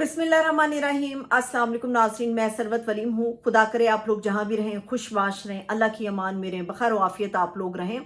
बिस्मिल्लाहिर्रहमानिर्रहीम। अस्सलाम वालेकुम नाज़रीन, मैं सरवत वलीम हूँ। खुदा करे आप लोग जहाँ भी रहें खुश बाश रहें, अल्लाह की अमान में रहें, बखैर आफियत आप लोग रहें।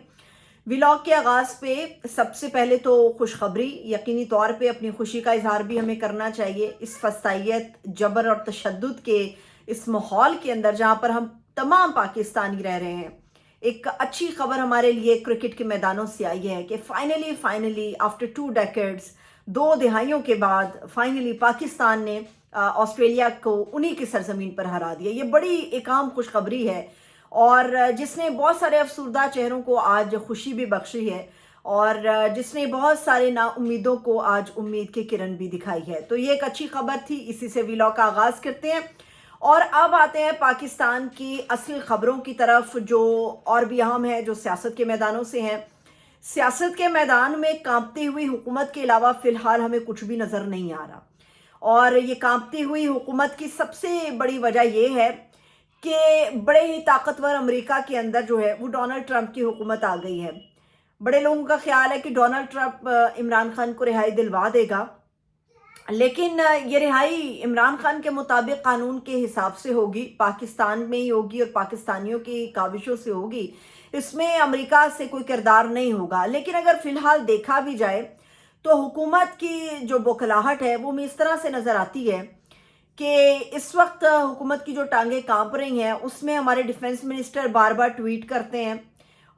व्लॉग के आगाज़ पे सबसे पहले तो खुशखबरी, यकीनी तौर पे अपनी खुशी का इजहार भी हमें करना चाहिए इस फसाइयत, जबर और तशद्दुद के इस माहौल के अंदर जहाँ पर हम तमाम पाकिस्तानी रह रहे हैं। एक अच्छी खबर हमारे लिए क्रिकेट के मैदानों से आई है कि फाइनली आफ्टर 2 डेकेड्स, 2 दहाइयों के बाद फाइनली पाकिस्तान ने ऑस्ट्रेलिया को उन्हीं की सरजमीन पर हरा दिया। ये बड़ी एक आम खुशखबरी है और जिसने बहुत सारे अफसरदा चेहरों को आज खुशी भी बख्शी है और जिसने बहुत सारे नाउम्मीदों को आज उम्मीद की किरण भी दिखाई है। तो ये एक अच्छी खबर थी, इसी से व्लॉग का आगाज़ करते हैं और अब आते हैं पाकिस्तान की असल खबरों की तरफ, जो और भी अहम है, जो सियासत के मैदानों से हैं। सियासत के मैदान में कांपती हुई हुकूमत के अलावा फ़िलहाल हमें कुछ भी नज़र नहीं आ रहा और ये कांपती हुई हुकूमत की सबसे बड़ी वजह यह है कि बड़े ही ताकतवर अमेरिका के अंदर जो है वो डोनाल्ड ट्रंप की हुकूमत आ गई है। बड़े लोगों का ख्याल है कि डोनाल्ड ट्रंप इमरान खान को रिहाई दिलवा देगा, लेकिन ये रिहाई इमरान खान के मुताबिक कानून के हिसाब से होगी, पाकिस्तान में ही होगी और पाकिस्तानियों की काविशों से होगी। इसमें अमेरिका से कोई किरदार नहीं होगा। लेकिन अगर फिलहाल देखा भी जाए तो हुकूमत की जो बौखलाहट है वो इस तरह से नज़र आती है कि इस वक्त हुकूमत की जो टांगें कांप रही हैं उसमें हमारे डिफेंस मिनिस्टर बार बार ट्वीट करते हैं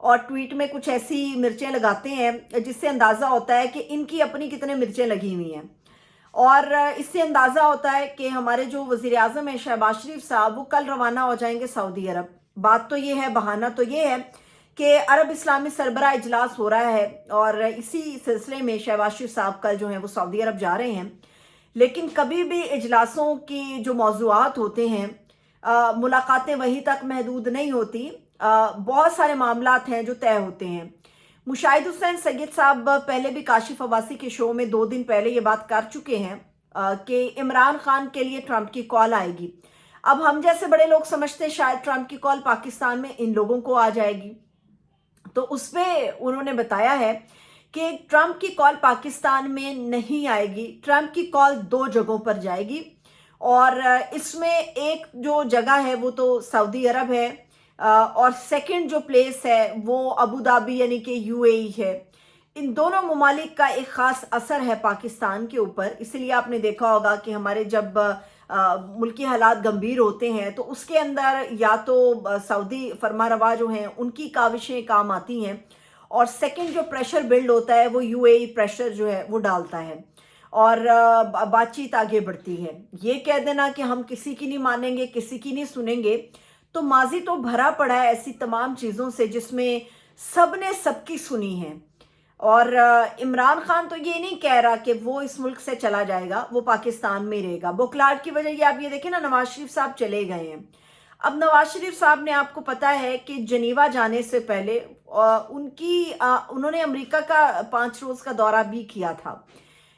और ट्वीट में कुछ ऐसी मिर्चें लगाते हैं जिससे अंदाज़ा होता है कि इनकी अपनी कितने मिर्चें लगी हुई हैं और इससे अंदाज़ा होता है कि हमारे जो वज़ीर आज़म है शहबाज शरीफ साहब, वो कल रवाना हो जाएंगे सऊदी अरब। बात तो ये है, बहाना तो ये है कि अरब इस्लामी सरबरा इजलास हो रहा है और इसी सिलसिले में शहबाज शरीफ साहब कल जो है वो सऊदी अरब जा रहे हैं। लेकिन कभी भी इजलासों की जो मौज़ूआत होते हैं, मुलाकातें वहीं तक महदूद नहीं होती। बहुत सारे मामलात हैं जो तय होते हैं। मुशाहिद हुसैन सैयद साहब पहले भी काशिफ अब्बासी के शो में 2 दिन पहले ये बात कर चुके हैं कि इमरान खान के लिए ट्रंप की कॉल आएगी। अब हम जैसे बड़े लोग समझते हैं शायद ट्रंप की कॉल पाकिस्तान में इन लोगों को आ जाएगी, तो उस पर उन्होंने बताया है कि ट्रंप की कॉल पाकिस्तान में नहीं आएगी, ट्रंप की कॉल 2 जगहों पर जाएगी और इसमें एक जो जगह है वो तो सऊदी अरब है और सेकंड जो प्लेस है वो अबू धाबी यानी कि यूएई है। इन दोनों ममालिक का एक ख़ास असर है पाकिस्तान के ऊपर, इसलिए आपने देखा होगा कि हमारे जब मुल्की हालात गंभीर होते हैं तो उसके अंदर या तो सऊदी फरमारवा जो हैं उनकी काविशें काम आती हैं और सेकंड जो प्रेशर बिल्ड होता है वो यूएई प्रेशर जो है वो डालता है और बातचीत आगे बढ़ती है। ये कह देना कि हम किसी की नहीं मानेंगे, किसी की नहीं सुनेंगे, तो माजी तो भरा पड़ा है ऐसी तमाम चीज़ों से जिसमें सब ने सबकी सुनी है। और इमरान खान तो ये नहीं कह रहा कि वो इस मुल्क से चला जाएगा, वो पाकिस्तान में रहेगा। बौखलाहट की वजह ये आप ये देखें ना, नवाज शरीफ साहब चले गए हैं। अब नवाज शरीफ साहब ने, आपको पता है कि जनीवा जाने से पहले उन्होंने अमेरिका का 5 रोज़ का दौरा भी किया था।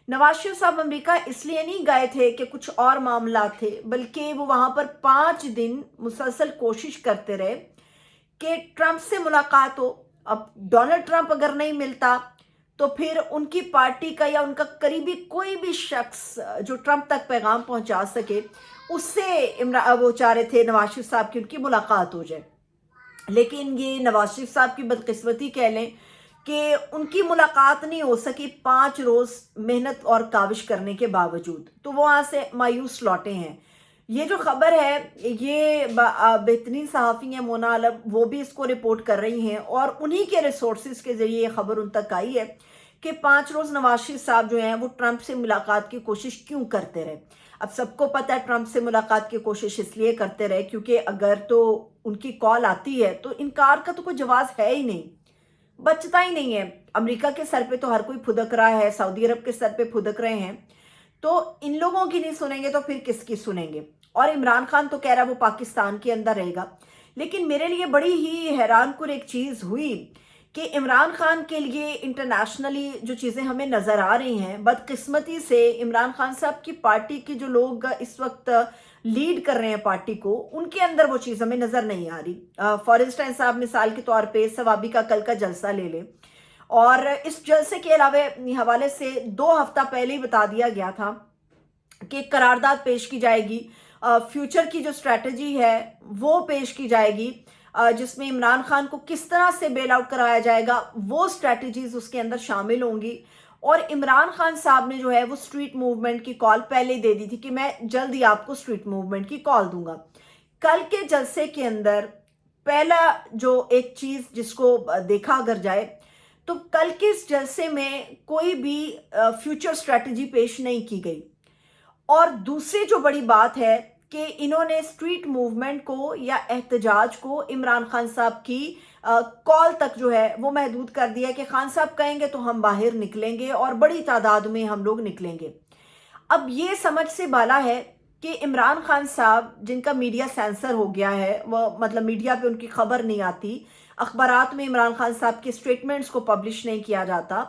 नवाज शरीफ साहब अमेरिका इसलिए नहीं गए थे कि कुछ और मामला थे, बल्कि वो वहाँ पर 5 दिन मुसलसल कोशिश करते रहे कि ट्रंप से मुलाकात हो। अब डोनाल्ड ट्रंप अगर नहीं मिलता तो फिर उनकी पार्टी का या उनका करीबी कोई भी शख्स जो ट्रंप तक पैगाम पहुंचा सके, उससे वो चाह रहे थे नवाज शरीफ साहब की उनकी मुलाकात हो जाए। लेकिन ये नवाज शरीफ साहब की बदकिस्मती कह लें कि उनकी मुलाकात नहीं हो सकी 5 रोज़ मेहनत और काविश करने के बावजूद, तो वो वहाँ से मायूस लौटे हैं। ये जो खबर है ये बेहतरीन सहाफ़ी हैं मोना आलम, वो भी इसको रिपोर्ट कर रही हैं और उन्हीं के रिसोर्सेज के ज़रिए ये खबर उन तक आई है कि 5 रोज़ नवाज शरीफ साहब जो हैं वो ट्रंप से मुलाकात की कोशिश क्यों करते रहे। अब सबको पता है ट्रंप से मुलाकात की कोशिश इसलिए करते रहे क्योंकि अगर तो उनकी कॉल आती है तो इनकार का तो कोई जवाब है ही नहीं, बचता ही नहीं है। अमेरिका के सर पे तो हर कोई फुदक रहा है, सऊदी अरब के सर पे फुदक रहे हैं, तो इन लोगों की नहीं सुनेंगे तो फिर किसकी सुनेंगे। और इमरान खान तो कह रहा है वो पाकिस्तान के अंदर रहेगा। लेकिन मेरे लिए बड़ी ही हैरानकुन एक चीज़ हुई कि इमरान खान के लिए इंटरनेशनली जो चीज़ें हमें नज़र आ रही हैं, बदकिस्मती से इमरान खान साहब की पार्टी के जो लोग इस वक्त लीड कर रहे हैं पार्टी को, उनके अंदर वो चीज़ हमें नज़र नहीं आ रही। फॉर इंस्टेंस साहब मिसाल के तौर पे सवाबी का कल का जलसा ले लें और इस जलसे के अलावा हवाले से 2 हफ्ता पहले ही बता दिया गया था कि एक करारदाद पेश की जाएगी, फ्यूचर की जो स्ट्रैटेजी है वो पेश की जाएगी, जिसमें इमरान खान को किस तरह से बेल आउट कराया जाएगा वो स्ट्रैटेजीज उसके अंदर शामिल होंगी। और इमरान खान साहब ने जो है वो स्ट्रीट मूवमेंट की कॉल पहले दे दी थी कि मैं जल्द ही आपको स्ट्रीट मूवमेंट की कॉल दूंगा। कल के जलसे के अंदर पहला जो एक चीज जिसको देखा अगर जाए तो कल के इस जलसे में कोई भी फ्यूचर स्ट्रैटेजी पेश नहीं की गई। और दूसरी जो बड़ी बात है कि इन्होंने स्ट्रीट मूवमेंट को या एहतजाज को इमरान खान साहब की कॉल तक जो है वो महदूद कर दिया कि खान साहब कहेंगे तो हम बाहर निकलेंगे और बड़ी तादाद में हम लोग निकलेंगे। अब ये समझ से बाला है कि इमरान खान साहब जिनका मीडिया सेंसर हो गया है, वो मतलब मीडिया पे उनकी खबर नहीं आती, अखबारात में इमरान खान साहब के स्टेटमेंट्स को पब्लिश नहीं किया जाता,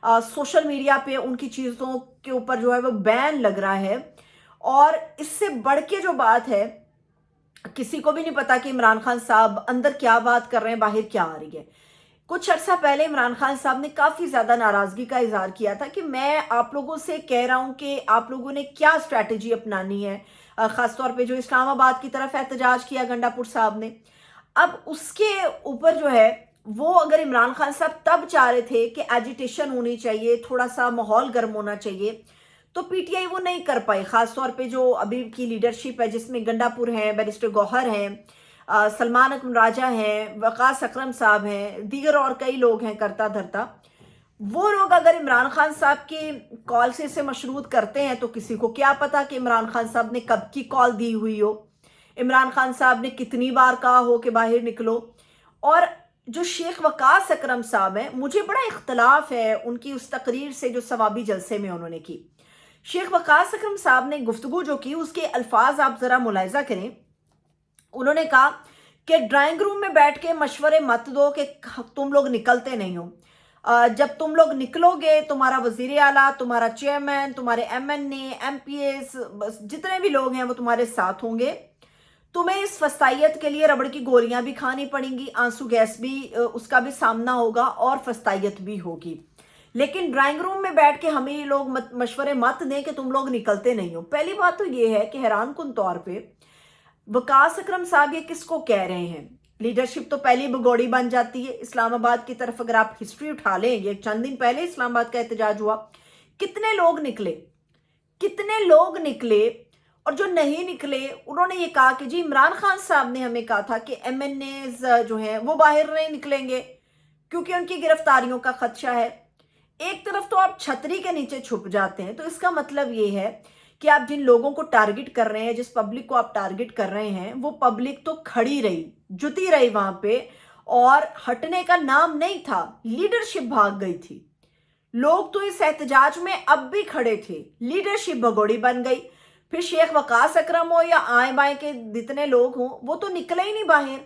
सोशल मीडिया पे उनकी चीज़ों के ऊपर जो है वो बैन लग रहा है। और इससे बढ़ के जो बात है, किसी को भी नहीं पता कि इमरान खान साहब अंदर क्या बात कर रहे हैं, बाहर क्या आ रही है। कुछ अर्सा पहले इमरान खान साहब ने काफ़ी ज़्यादा नाराज़गी का इजहार किया था कि मैं आप लोगों से कह रहा हूं कि आप लोगों ने क्या स्ट्रैटेजी अपनानी है, ख़ासतौर पे जो इस्लामाबाद की तरफ एहतजाज किया गंडापुर साहब ने। अब उसके ऊपर जो है वो अगर इमरान खान साहब तब चाह रहे थे कि एजिटेशन होनी चाहिए, थोड़ा सा माहौल गर्म होना चाहिए, तो पीटीआई वो नहीं कर पाई। खासतौर पे जो अभी की लीडरशिप है जिसमें गंडापुर हैं, बैरिस्टर गौहर हैं, सलमान अकरम राजा हैं, वकास अकरम साहब हैं, दीगर और कई लोग हैं करता धरता, वो लोग अगर इमरान खान साहब की कॉल से इसे मशरूत करते हैं तो किसी को क्या पता कि इमरान खान साहब ने कब की कॉल दी हुई हो, इमरान खान साहब ने कितनी बार कहा हो कि बाहर निकलो। और जो शेख वकास अकरम साहब हैं, मुझे बड़ा इख्तलाफ है उनकी उस तकरीर से जो सवाबी जलसे में उन्होंने की। शेख वकास अकरम साहब ने गुफ्तगू जो की उसके अल्फाज आप जरा मुलाहिजा करें। उन्होंने कहा कि ड्राइंग रूम में बैठ के मशवरे मत दो कि तुम लोग निकलते नहीं हो, जब तुम लोग निकलोगे तुम्हारा वजीर आला, तुम्हारा चेयरमैन, तुम्हारे एमएनए, एमपीएस, जितने भी लोग हैं वो तुम्हारे साथ होंगे। तुम्हें इस फस्तायत के लिए रबड़ की गोलियां भी खानी पड़ेंगी, आंसू गैस भी उसका भी सामना होगा और फस्तायत भी होगी। लेकिन ड्राइंग रूम में बैठ के हमें ये लोग मशवरे मत दें कि तुम लोग निकलते नहीं हो। पहली बात तो ये है कि हैरान कुन तौर पे वकास अकरम साहब ये किसको कह रहे हैं। लीडरशिप तो पहली भगोड़ी बन जाती है। इस्लामाबाद की तरफ अगर आप हिस्ट्री उठा लें, ये चंद दिन पहले इस्लामाबाद का एहतजाज हुआ, कितने लोग निकले, कितने लोग निकले। और जो नहीं निकले उन्होंने ये कहा कि जी इमरान खान साहब ने हमें कहा था कि एमएनएज जो हैं वो बाहर नहीं निकलेंगे क्योंकि उनकी गिरफ्तारियों का खदशा है। एक तरफ तो आप छतरी के नीचे छुप जाते हैं, तो इसका मतलब ये है कि आप जिन लोगों को टारगेट कर रहे हैं, जिस पब्लिक को आप टारगेट कर रहे हैं, वो पब्लिक तो खड़ी रही, जुटी रही वहां पे और हटने का नाम नहीं था। लीडरशिप भाग गई थी। लोग तो इस एहतजाज में अब भी खड़े थे, लीडरशिप भगोड़ी बन गई। फिर शेख वकास अकरम हो या आए बाएं के जितने लोग हों, वो तो निकले ही नहीं बाहर।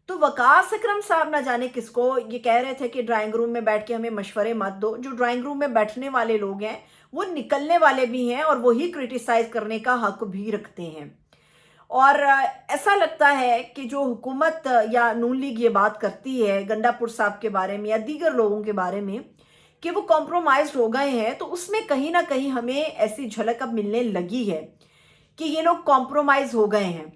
तो वकास अकरम साहब ना जाने किसको ये कह रहे थे कि ड्राइंग रूम में बैठ के हमें मशवरे मत दो। जो ड्राइंग रूम में बैठने वाले लोग हैं वो निकलने वाले भी हैं और वही क्रिटिसाइज करने का हक भी रखते हैं। और ऐसा लगता है कि जो हुकूमत या नून लीग ये बात करती है गंडापुर साहब के बारे में या दीगर लोगों के बारे में कि वो कॉम्प्रोमाइज हो गए हैं, तो उसमें कहीं ना कहीं हमें ऐसी झलक अब मिलने लगी है कि ये लोग कॉम्प्रोमाइज हो गए हैं।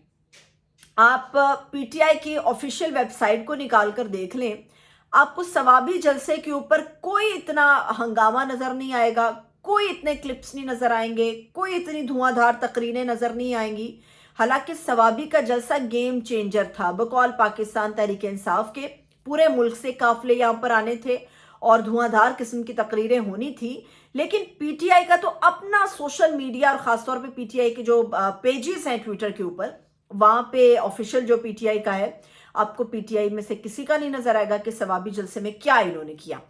आप पीटीआई की ऑफिशियल वेबसाइट को निकाल कर देख लें, आपको सवाबी जलसे के ऊपर कोई इतना हंगामा नजर नहीं आएगा, कोई इतने क्लिप्स नहीं नजर आएंगे, कोई इतनी धुआंधार तकरीरें नजर नहीं आएंगी। हालांकि सवाबी का जलसा गेम चेंजर था। बकौल पाकिस्तान तहरीक इंसाफ के पूरे मुल्क से काफिले यहाँ पर आने थे और धुआंधार किस्म की तकरीरें होनी थी। लेकिन पीटीआई का तो अपना सोशल मीडिया और खासतौर पे पीटीआई के जो पेजेस हैं ट्विटर के ऊपर, वहां पे ऑफिशियल जो पीटीआई का है, आपको पीटीआई में से किसी का नहीं नजर आएगा कि सवाबी जलसे में क्या इन्होंने किया।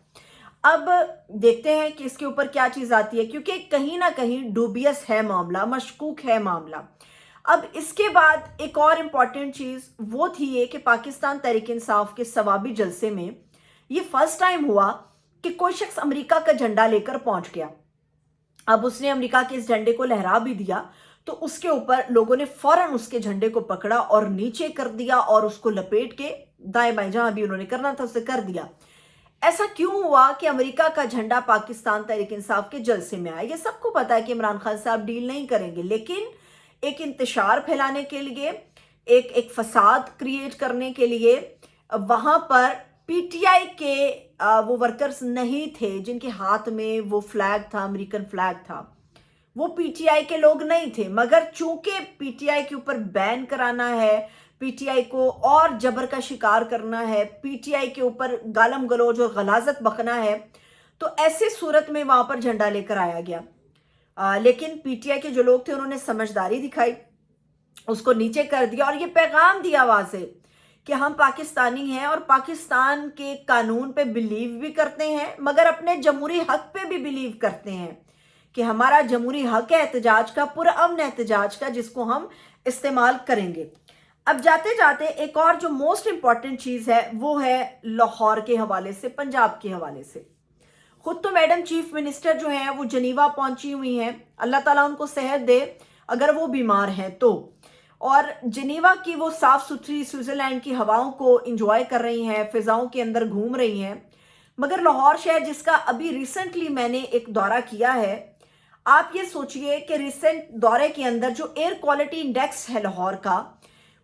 अब देखते हैं कि इसके ऊपर क्या चीज आती है, क्योंकि कहीं ना कहीं डूबियस है मामला, मशकूक है मामला। अब इसके बाद एक और इम्पॉर्टेंट चीज वो थी ये कि पाकिस्तान तहरीक इंसाफ के सवाबी जलसे में ये फर्स्ट टाइम हुआ कि कोई शख्स अमेरिका का झंडा लेकर पहुंच गया। अब उसने अमेरिका के इस झंडे को लहरा भी दिया, तो उसके ऊपर लोगों ने फौरन उसके झंडे को पकड़ा और नीचे कर दिया और उसको लपेट के दाएं बाएं जहां भी उन्होंने करना था उसे कर दिया। ऐसा क्यों हुआ कि अमेरिका का झंडा पाकिस्तान तहरीक इंसाफ के जलसे में आया? ये सबको पता है कि इमरान खान साहब डील नहीं करेंगे, लेकिन एक इंतशार फैलाने के लिए, एक फसाद क्रिएट करने के लिए वहां पर पीटीआई के वो वर्कर्स नहीं थे जिनके हाथ में वो फ्लैग था, अमेरिकन फ्लैग था। वो पीटीआई के लोग नहीं थे, मगर चूंकि पीटीआई के ऊपर बैन कराना है, पीटीआई को और जबर का शिकार करना है, पीटीआई के ऊपर गालम गलोज और गलाजत बकना है, तो ऐसी सूरत में वहां पर झंडा लेकर आया गया। लेकिन पीटीआई के जो लोग थे उन्होंने समझदारी दिखाई, उसको नीचे कर दिया और ये पैगाम दिया वाज़े कि हम पाकिस्तानी हैं और पाकिस्तान के कानून पे बिलीव भी करते हैं, मगर अपने जमहूरी हक पे भी बिलीव करते हैं कि हमारा जमहूरी हक है एहतजाज का, पुरअमन एहतजाज का, जिसको हम इस्तेमाल करेंगे। अब जाते जाते एक और जो मोस्ट इंपॉर्टेंट चीज़ है वो है लाहौर के हवाले से, पंजाब के हवाले से। खुद तो मैडम चीफ मिनिस्टर जो हैं वो जनीवा पहुंची हुई हैं, अल्लाह ताला उनको सेहत दे अगर वो बीमार हैं तो, और जनीवा की वो साफ सुथरी स्विट्जरलैंड की हवाओं को इंजॉय कर रही हैं, फिजाओं के अंदर घूम रही हैं। मगर लाहौर शहर जिसका अभी रिसेंटली मैंने एक दौरा किया है, आप ये सोचिए कि रिसेंट दौरे के अंदर जो एयर क्वालिटी इंडेक्स है लाहौर का,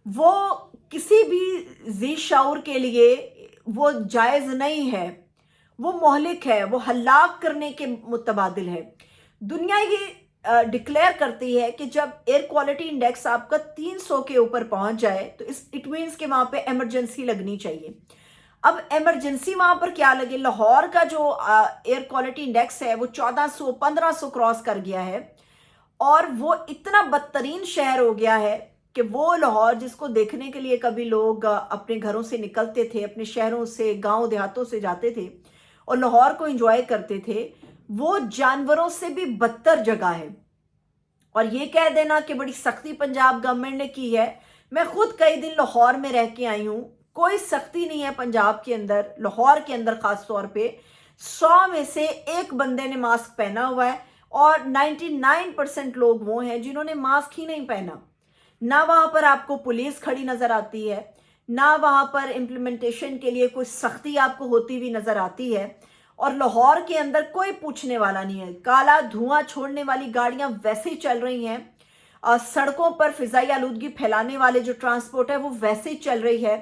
वो किसी भी जी शऊर के लिए वो जायज़ नहीं है, वो मोहलिक है, वो हलाक करने के मुतबादिल है। दुनिया ये डिक्लेयर करती है कि जब एयर क्वालिटी इंडेक्स आपका 300 के ऊपर पहुंच जाए तो इट मीन्स कि वहां पे इमरजेंसी लगनी चाहिए। अब इमरजेंसी वहां पर क्या लगे? लाहौर का जो एयर क्वालिटी इंडेक्स है वो 1400-1500 क्रॉस कर गया है, और वो इतना बदतरीन शहर हो गया है कि वो लाहौर जिसको देखने के लिए कभी लोग अपने घरों से निकलते थे, अपने शहरों से, गांव देहातों से जाते थे और लाहौर को एंजॉय करते थे, वो जानवरों से भी बदतर जगह है। और ये कह देना कि बड़ी सख्ती पंजाब गवर्नमेंट ने की है, मैं खुद कई दिन लाहौर में रह के आई हूँ, कोई सख्ती नहीं है पंजाब के अंदर, लाहौर के अंदर खास तौर पे 100 में से एक बंदे ने मास्क पहना हुआ है, और 99% लोग वो हैं जिन्होंने मास्क ही नहीं पहना। ना वहां पर आपको पुलिस खड़ी नजर आती है, ना वहां पर इम्प्लीमेंटेशन के लिए कोई सख्ती आपको होती हुई नजर आती है, और लाहौर के अंदर कोई पूछने वाला नहीं है। काला धुआं छोड़ने वाली गाड़ियां वैसे ही चल रही हैं, सड़कों पर फिजाई आलूदगी फैलाने वाले जो ट्रांसपोर्ट है वो वैसे ही चल रही है,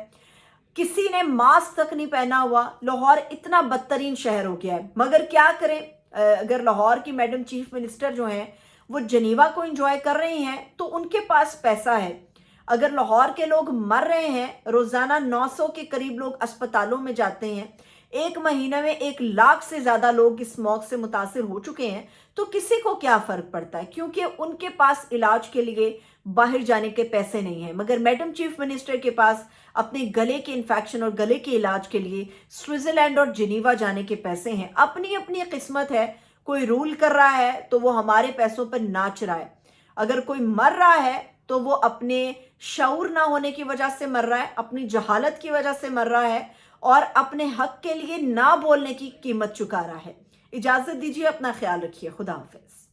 किसी ने मास्क तक नहीं पहना हुआ। लाहौर इतना बदतरीन शहर हो गया है, मगर क्या करें, अगर लाहौर की मैडम चीफ मिनिस्टर जो हैं वो जनीवा को एंजॉय कर रही हैं तो उनके पास पैसा है। अगर लाहौर के लोग मर रहे हैं, रोजाना 900 के करीब लोग अस्पतालों में जाते हैं, एक महीने में 1 लाख से ज्यादा लोग इस स्मॉग से मुतासिर हो चुके हैं, तो किसी को क्या फर्क पड़ता है, क्योंकि उनके पास इलाज के लिए बाहर जाने के पैसे नहीं है। मगर मैडम चीफ मिनिस्टर के पास अपने गले के इन्फेक्शन और गले के इलाज के लिए स्विट्जरलैंड और जिनीवा जाने के पैसे हैं। अपनी अपनी किस्मत है, कोई रूल कर रहा है तो वो हमारे पैसों पर नाच रहा है, अगर कोई मर रहा है तो वो अपने शऊर ना होने की वजह से मर रहा है, अपनी जहालत की वजह से मर रहा है, और अपने हक के लिए ना बोलने की कीमत चुका रहा है। इजाजत दीजिए, अपना ख्याल रखिए, खुदा हाफिज।